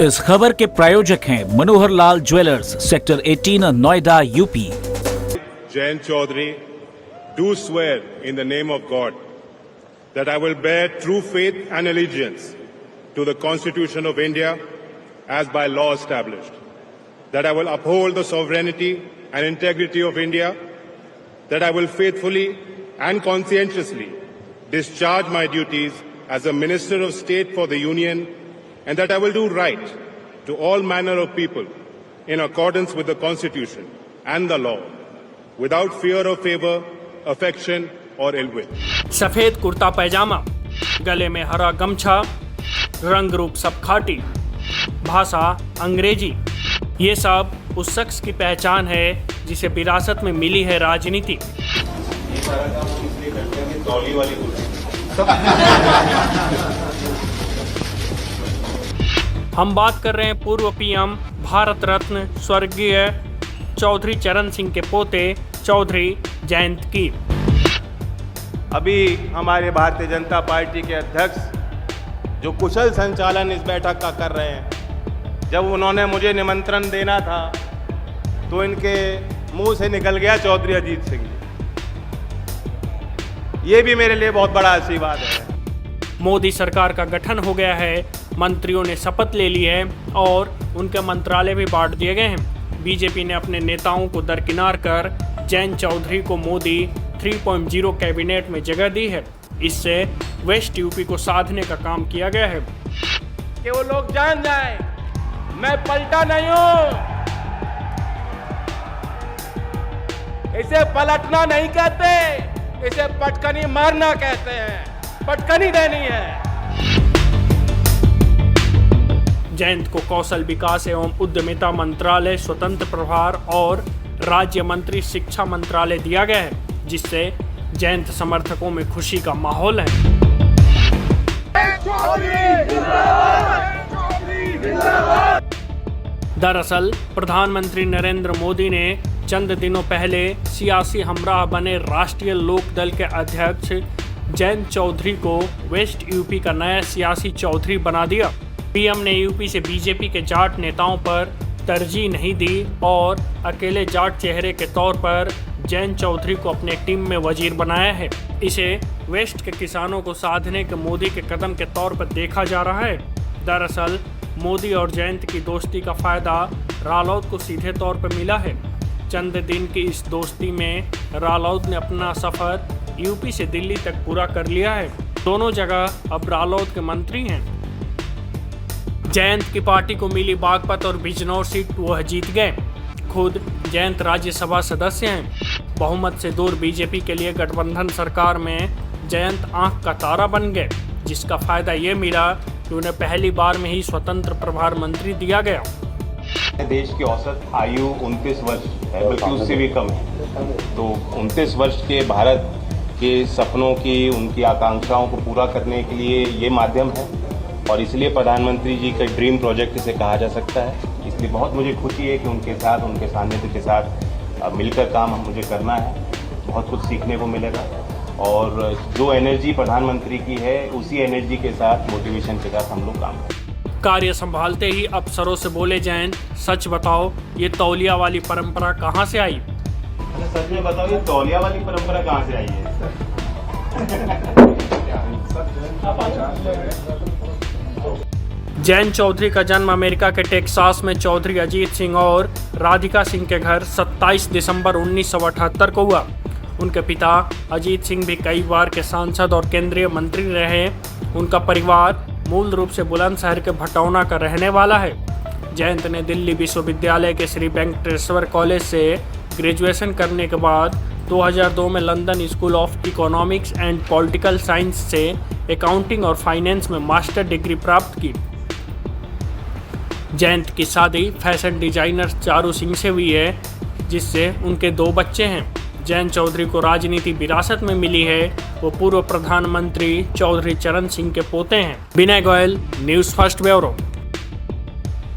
इस खबर के प्रायोजक हैं Manohar Lal jewellers, sector 18, Noida, UP. Jayant Chaudhary, do swear in the name of God that I will bear true faith and allegiance to the Constitution of India as by law established, that I will uphold the sovereignty and integrity of India, that I will faithfully and conscientiously discharge my duties as a Minister of State for the Union, and that I will do right to all manner of people in accordance with the Constitution and the law, without fear or favor, affection or ill will. सफेद कुर्ता पैजामा, गले में हरा गमछा, रंग रूप सब खाटी, भाषा अंग्रेजी, ये सब उस शख्स की पहचान है जिसे विरासत में मिली है राजनीति। ये सारा काम हम इसलिए करते हैं कि तौली वाली कुर्सी। हम बात कर रहे हैं पूर्व पीएम भारत रत्न स्वर्गीय चौधरी चरण सिंह के पोते चौधरी जयंत की। अभी हमारे भारतीय जनता पार्टी के अध्यक्ष जो कुशल संचालन इस बैठक का कर रहे हैं, जब उन्होंने मुझे निमंत्रण देना था तो इनके मुंह से निकल गया चौधरी अजीत सिंह। ये भी मेरे लिए बहुत बड़ा आशीर्वाद है। मोदी सरकार का गठन हो गया है, मंत्रियों ने शपथ ले ली है और उनके मंत्रालय भी बांट दिए गए हैं। बीजेपी ने अपने नेताओं को दरकिनार कर जयंत चौधरी को मोदी 3.0 कैबिनेट में जगह दी है। इससे वेस्ट यूपी को साधने का काम किया गया है कि वो लोग जान जाएं, मैं पलटा नहीं हूं। इसे पलटना नहीं कहते, इसे पटकनी मारना कहते हैं। पटकनी देनी है। जयंत को कौशल विकास एवं उद्यमिता मंत्रालय स्वतंत्र प्रभार और राज्य मंत्री शिक्षा मंत्रालय दिया गया है, जिससे जयंत समर्थकों में खुशी का माहौल है। दरअसल प्रधानमंत्री नरेंद्र मोदी ने चंद दिनों पहले सियासी हमराह बने राष्ट्रीय लोकदल के अध्यक्ष जयंत चौधरी को वेस्ट यूपी का नया सियासी चौधरी बना दिया। पीएम ने यूपी से बीजेपी के जाट नेताओं पर तरजीह नहीं दी और अकेले जाट चेहरे के तौर पर जयंत चौधरी को अपने टीम में वजीर बनाया है। इसे वेस्ट के किसानों को साधने के मोदी के कदम के तौर पर देखा जा रहा है। दरअसल मोदी और जयंत की दोस्ती का फायदा रालोद को सीधे तौर पर मिला है। चंद दिन की इस दोस्ती में रालोद ने अपना सफर यूपी से दिल्ली तक पूरा कर लिया है। दोनों जगह अब रालोद के मंत्री हैं। जयंत की पार्टी को मिली बागपत और बिजनौर सीट वह जीत गए। खुद जयंत राज्यसभा सदस्य हैं। बहुमत से दूर बीजेपी के लिए गठबंधन सरकार में जयंत आंख का तारा बन गए, जिसका फायदा ये मिला कि उन्हें पहली बार में ही स्वतंत्र प्रभार मंत्री दिया गया। देश की औसत आयु 29 वर्ष है, बल्कि उससे भी कम है। तो 29 वर्ष के भारत के सपनों की, उनकी आकांक्षाओं को पूरा करने के लिए ये माध्यम है और इसलिए प्रधानमंत्री जी का ड्रीम प्रोजेक्ट इसे कहा जा सकता है। इसलिए बहुत मुझे खुशी है कि उनके साथ, उनके सानिध्य के साथ मिलकर काम मुझे करना है। बहुत कुछ सीखने को मिलेगा और जो एनर्जी प्रधानमंत्री की है उसी एनर्जी के साथ, मोटिवेशन के साथ हम लोग काम करें। कार्य संभालते ही अफसरों से बोले जयंत, सच बताओ ये तौलिया वाली परंपरा कहाँ से आई? सच में बताओ, ये तौलिया वाली परंपरा कहाँ से आई है? जयंत चौधरी का जन्म अमेरिका के टेक्सास में चौधरी अजीत सिंह और राधिका सिंह के घर 27 दिसंबर 1978 को हुआ। उनके पिता अजीत सिंह भी कई बार के सांसद और केंद्रीय मंत्री रहे। उनका परिवार मूल रूप से बुलंदशहर के भटौना का रहने वाला है। जयंत ने दिल्ली विश्वविद्यालय के श्री वेंकटेश्वर कॉलेज से ग्रेजुएशन करने के बाद 2002 में London school of economics and political science से अकाउंटिंग और फाइनेंस में मास्टर डिग्री प्राप्त की। जयंत की शादी फैशन डिजाइनर चारू सिंह से हुई है, जिससे उनके 2 बच्चे हैं। जयंत चौधरी को राजनीति विरासत में मिली है। वो पूर्व प्रधानमंत्री चौधरी चरण सिंह के पोते हैं। Vinay Goyal, news first bureau.